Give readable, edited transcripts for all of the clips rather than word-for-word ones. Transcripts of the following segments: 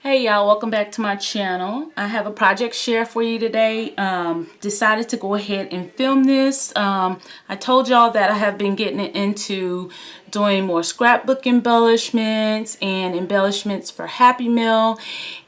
Hey y'all, welcome back to my channel. I have a project share for you today. Decided to go ahead and film this. I told y'all that I have been getting into doing more scrapbook embellishments and embellishments for Happy Meal.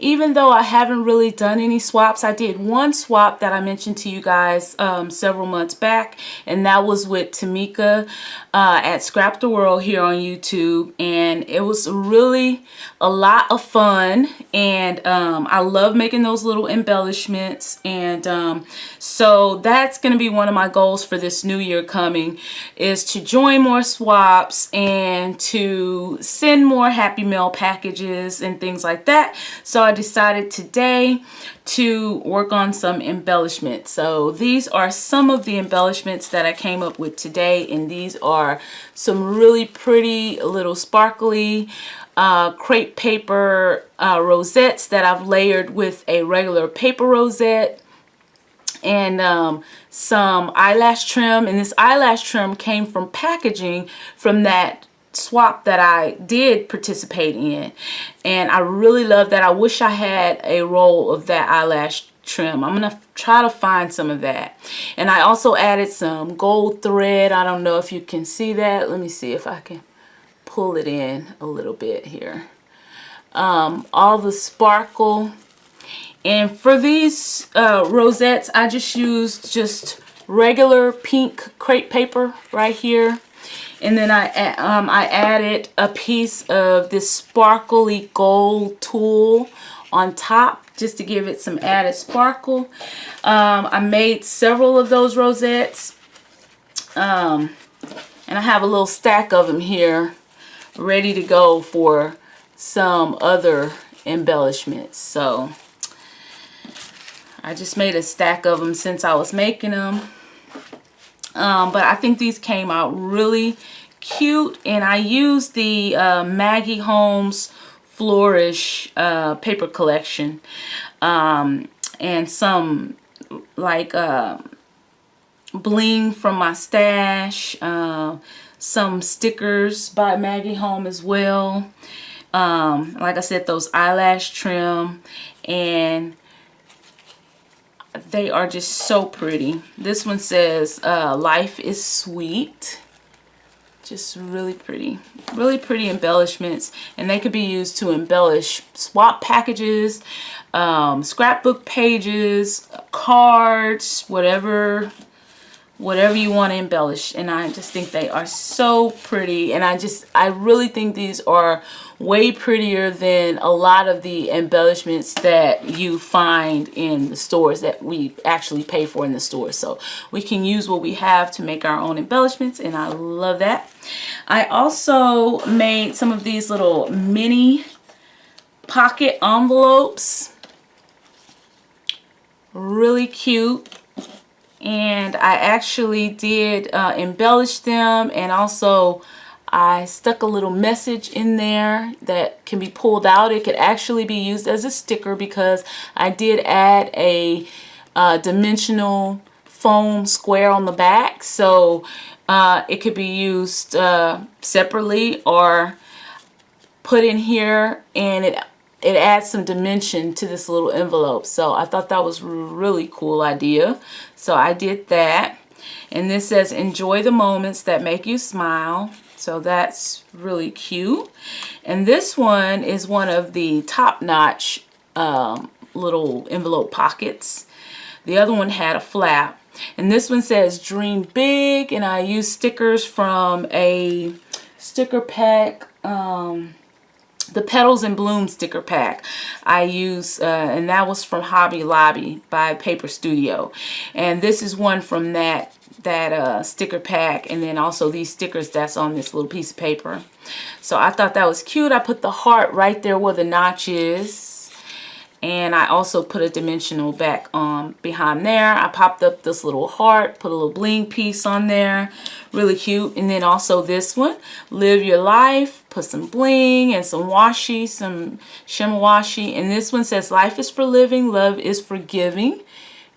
Even though I haven't really done any swaps, I did one swap that I mentioned to you guys several months back, and that was with Tamika at Scrap the World here on YouTube, and it was really a lot of fun. And I love making those little embellishments, and so that's going to be one of my goals for this new year coming, is to join more swaps and to send more Happy Meal packages and things like that. So I decided today to work on some embellishments. So these are some of the embellishments that I came up with today, and these are some really pretty little sparkly crepe paper rosettes that I've layered with a regular paper rosette, and some eyelash trim. And this eyelash trim came from packaging from that swap that I did participate in, and I really love that. I wish I had a roll of that eyelash trim. I'm gonna try to find some of that. And I also added some gold thread. I don't know if you can see that. Let me see if I can pull it in a little bit here. All the sparkle. And for these rosettes, I just used regular pink crepe paper right here. And then I added a piece of this sparkly gold tulle on top just to give it some added sparkle. I made several of those rosettes. And I have a little stack of them here ready to go for some other embellishments. So I just made a stack of them since I was making them. But I think these came out really cute, and I used the Maggie Holmes Flourish paper collection, and some like bling from my stash, some stickers by Maggie Holmes as well. Like I said, those eyelash trim, and they are just so pretty. This one says life is sweet. Just really pretty embellishments, and they could be used to embellish swap packages, scrapbook pages, cards, whatever you want to embellish. And I just think they are so pretty, and I really think these are way prettier than a lot of the embellishments that you find in the stores that we actually pay for in the stores. So we can use what we have to make our own embellishments, and I love that. I also made some of these little mini pocket envelopes, really cute. And I actually did embellish them, and also I stuck a little message in there that can be pulled out. It could actually be used as a sticker because I did add a dimensional foam square on the back. So it could be used separately or put in here, and it adds some dimension to this little envelope. So I thought that was a really cool idea. So I did that. And this says, enjoy the moments that make you smile. So that's really cute. And this one is one of the top-notch little envelope pockets. The other one had a flap. And this one says, dream big. And I used stickers from a sticker pack, the Petals and Bloom sticker pack I use, and that was from Hobby Lobby by Paper Studio. And this is one from that sticker pack, and then also these stickers that's on this little piece of paper. So I thought that was cute. I put the heart right there where the notch is. And I also put a dimensional back on behind there. I popped up this little heart, put a little bling piece on there. Really cute. And then also this one, live your life. Put some bling and some washi, some shimmer washi. And this one says, life is for living, love is for giving.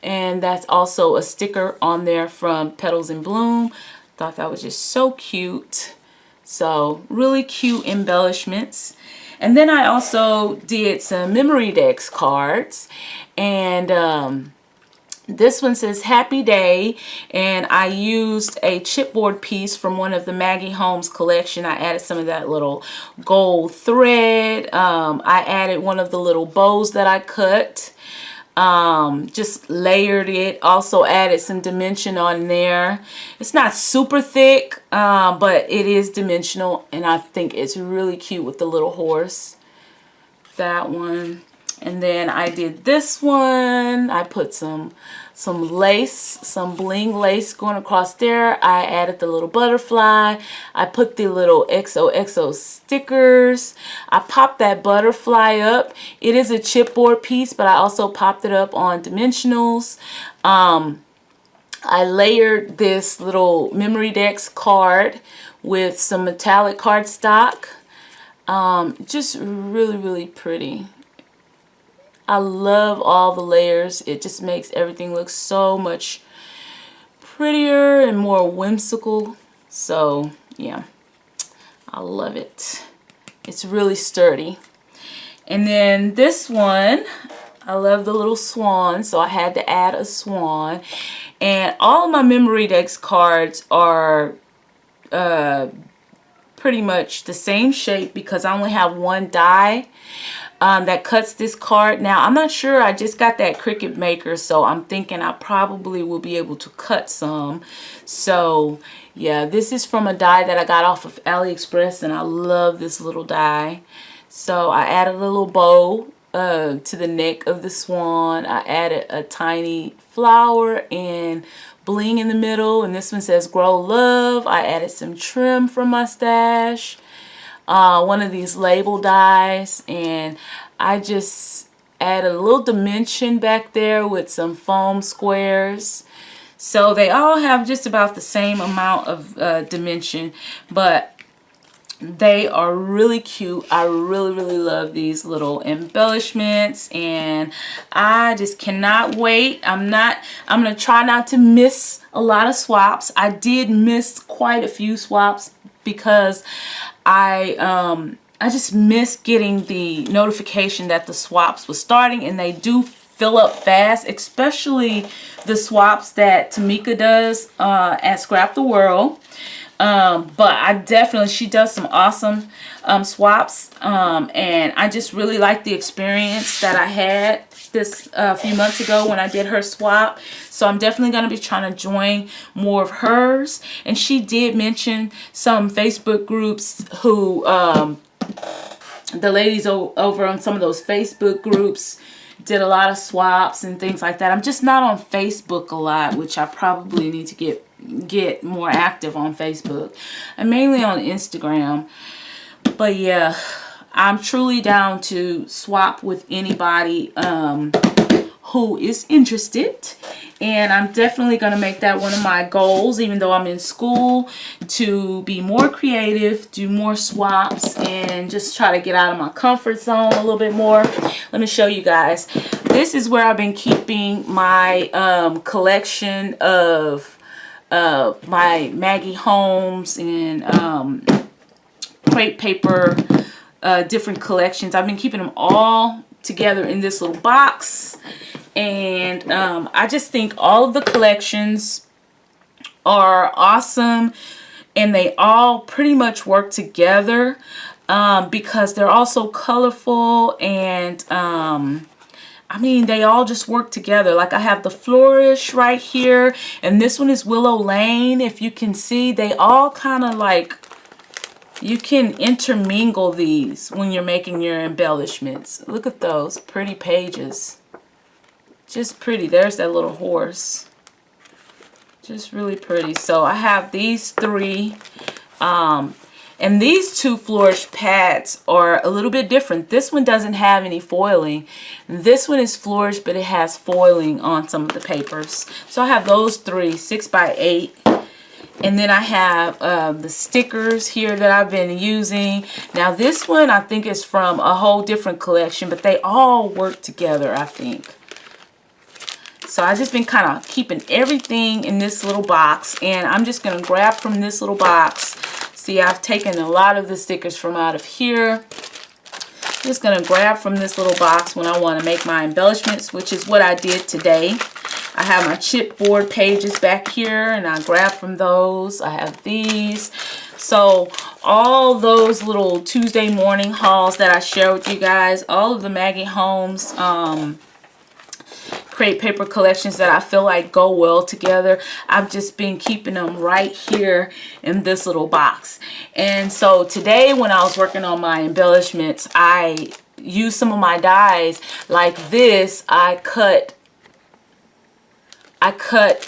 And that's also a sticker on there from Petals and Bloom. Thought that was just so cute. So really cute embellishments. And then I also did some memory decks cards, and this one says Happy Day, and I used a chipboard piece from one of the Maggie Holmes collection. I added some of that little gold thread. I added one of the little bows that I cut. Just layered it, also added some dimension on there. It's not super thick, but it is dimensional, and I think it's really cute with the little horse. That one. And then I did this one. I put some lace, some bling lace going across there. I added the little butterfly. I put the little XOXO stickers. I popped that butterfly up. It is a chipboard piece, but I also popped it up on dimensionals. I layered this little Memory Decks card with some metallic cardstock. Just really, really pretty. I love all the layers. It just makes everything look so much prettier and more whimsical. So yeah, I love it. It's really sturdy. And then this one, I love the little swan, so I had to add a swan. And all of my Memory Decks cards are pretty much the same shape because I only have one die that cuts this card. Now, I'm not sure. I just got that Cricut maker, so I'm thinking I probably will be able to cut some. So, yeah, this is from a die that I got off of AliExpress, and I love this little die. So, I added a little bow to the neck of the swan. I added a tiny flower and bling in the middle, and this one says Grow Love. I added some trim from my stash. One of these label dies, and I just added a little dimension back there with some foam squares. So they all have just about the same amount of dimension, but they are really cute. I really, really love these little embellishments, and I just cannot wait. I'm going to try not to miss a lot of swaps. I did miss quite a few swaps because I just missed getting the notification that the swaps was starting, and they do fill up fast, especially the swaps that Tamika does at Scrap the World. But she does some awesome swaps, and I just really like the experience that I had this few months ago when I did her swap. So I'm definitely going to be trying to join more of hers. And she did mention some Facebook groups who the ladies over on some of those Facebook groups did a lot of swaps and things like that. I'm just not on Facebook a lot, which I probably need to get more active on Facebook. I'm mainly on Instagram. But yeah, I'm truly down to swap with anybody who is interested. And I'm definitely going to make that one of my goals, even though I'm in school, to be more creative, do more swaps, and just try to get out of my comfort zone a little bit more. Let me show you guys. This is where I've been keeping my collection of my Maggie Holmes and crepe paper, different collections. I've been keeping them all together in this little box. And I just think all of the collections are awesome, and they all pretty much work together because they're all so colorful, and I mean, they all just work together. Like I have the Flourish right here, and this one is Willow Lane. If you can see, they all kind of like, you can intermingle these when you're making your embellishments. Look at those pretty pages. Just pretty. There's that little horse. Just really pretty. So I have these three. And these two Flourish pads are a little bit different. This one doesn't have any foiling. This one is Flourish, but it has foiling on some of the papers. So I have those three, 6x8. And then I have the stickers here that I've been using. Now this one I think is from a whole different collection, but they all work together, I think. So I've just been kind of keeping everything in this little box, and I'm just going to grab from this little box. See, I've taken a lot of the stickers from out of here. just going to grab from this little box when I want to make my embellishments, which is what I did today. I have my chipboard pages back here, and I grab from those. I have these. So all those little Tuesday morning hauls that I share with you guys, all of the Maggie Holmes crepe paper collections that I feel like go well together, I've just been keeping them right here in this little box. And so today when I was working on my embellishments, I used some of my dies like this. I cut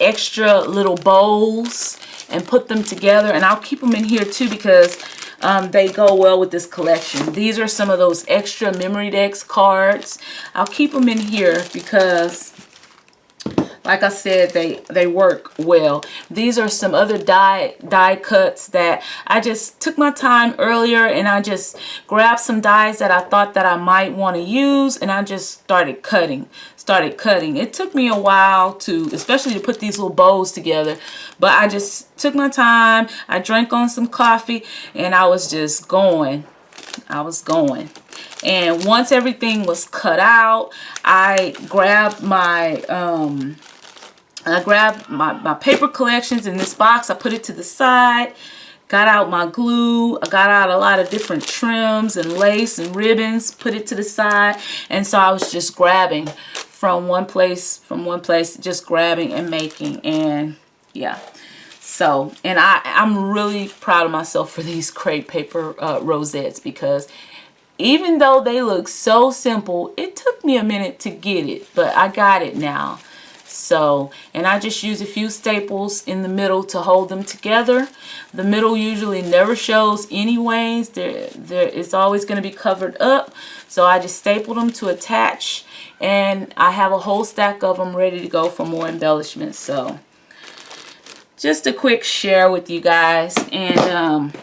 extra little bowls and put them together, and I'll keep them in here too because they go well with this collection. These are some of those extra memory decks cards. I'll keep them in here because, like I said, they work well. These are some other die cuts that I just took my time earlier, and I just grabbed some dies that I thought that I might want to use, and I just started cutting. It took me a while to, especially to put these little bows together, but I just took my time. I drank on some coffee, and I was just going. And once everything was cut out, I grabbed my my paper collections in this box. I put it to the side, got out my glue. I got out a lot of different trims and lace and ribbons, put it to the side. And so I was just grabbing from one place, just grabbing and making. And yeah. So, and I'm really proud of myself for these crepe paper rosettes, because even though they look so simple, it took me a minute to get it, but I got it now. So, and I just use a few staples in the middle to hold them together. The middle usually never shows anyways. It's always going to be covered up. So I just stapled them to attach, and I have a whole stack of them ready to go for more embellishments. So just a quick share with you guys. And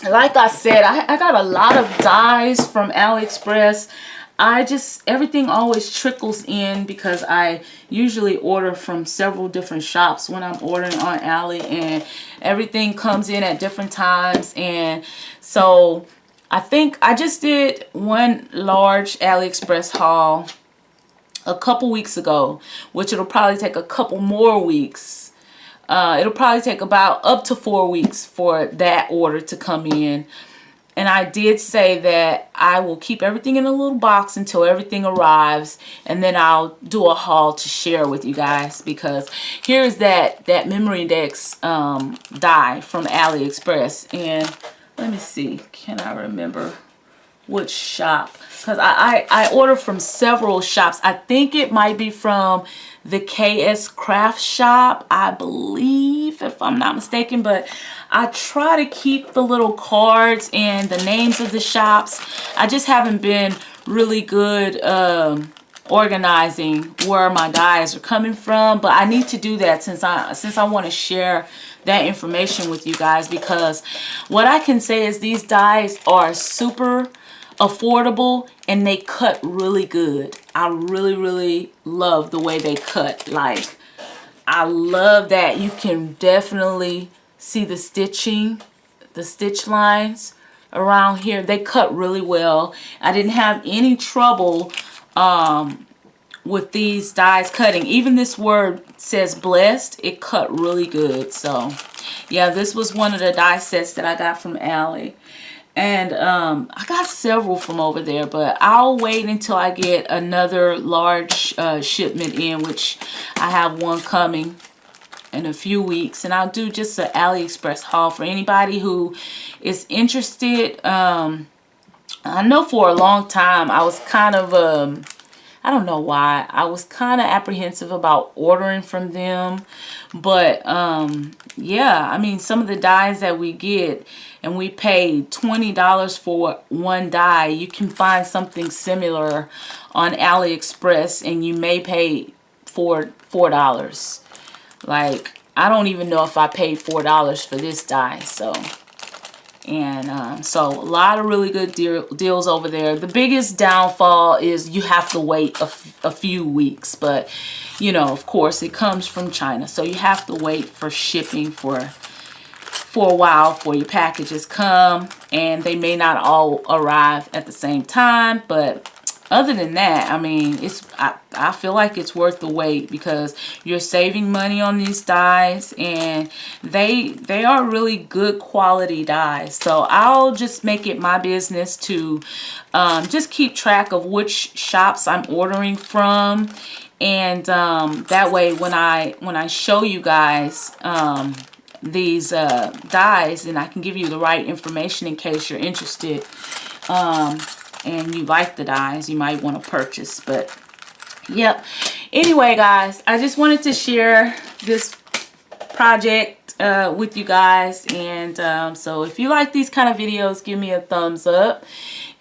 like I said, I got a lot of dies from AliExpress. Everything always trickles in because I usually order from several different shops when I'm ordering on Ali, and everything comes in at different times. And so I think I just did one large AliExpress haul a couple weeks ago, which it'll probably take a couple more weeks. It'll probably take about up to 4 weeks for that order to come in. And I did say that I will keep everything in a little box until everything arrives, and then I'll do a haul to share with you guys, because here's that memory decks die from AliExpress. And let me see, can I remember which shop? Because I order from several shops. I think it might be from the KS Craft Shop, I believe, if I'm not mistaken. But I try to keep the little cards and the names of the shops. I just haven't been really good organizing where my dies are coming from, but I need to do that since I want to share that information with you guys, because what I can say is these dies are super affordable and they cut really good. I really love the way they cut. Like, I love that you can definitely see the stitching, the stitch lines around here. They cut really well. I didn't have any trouble with these dies cutting. Even this word says blessed, it cut really good. So yeah, this was one of the die sets that I got from Ali. And I got several from over there, but I'll wait until I get another large shipment in, which I have one coming in a few weeks. And I'll do just an AliExpress haul for anybody who is interested. I know for a long time I was kind of, I don't know why, I was kind of apprehensive about ordering from them. But yeah, I mean, some of the dies that we get, and we paid $20 for one die, you can find something similar on AliExpress and you may pay $4. Like, I don't even know if I paid $4 for this die. So, and so a lot of really good deals over there. The biggest downfall is you have to wait a few weeks, but you know, of course, it comes from China, so you have to wait for shipping for for a while for your packages come, and they may not all arrive at the same time, but other than that, I mean, I feel like it's worth the wait because you're saving money on these dies, and they are really good quality dies. So I'll just make it my business to just keep track of which shops I'm ordering from, and that way when I show you guys these dies, and I can give you the right information in case you're interested. And you like the dies, you might want to purchase. But yep, anyway guys, I just wanted to share this project with you guys, and so if you like these kind of videos, give me a thumbs up.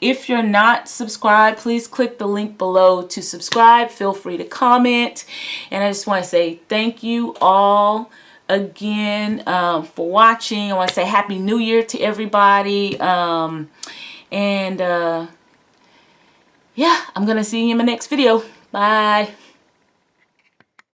If you're not subscribed, please click the link below to subscribe. Feel free to comment, and I just want to say thank you all again for watching. I want to say Happy New Year to everybody, and yeah, I'm gonna see you in my next video. Bye.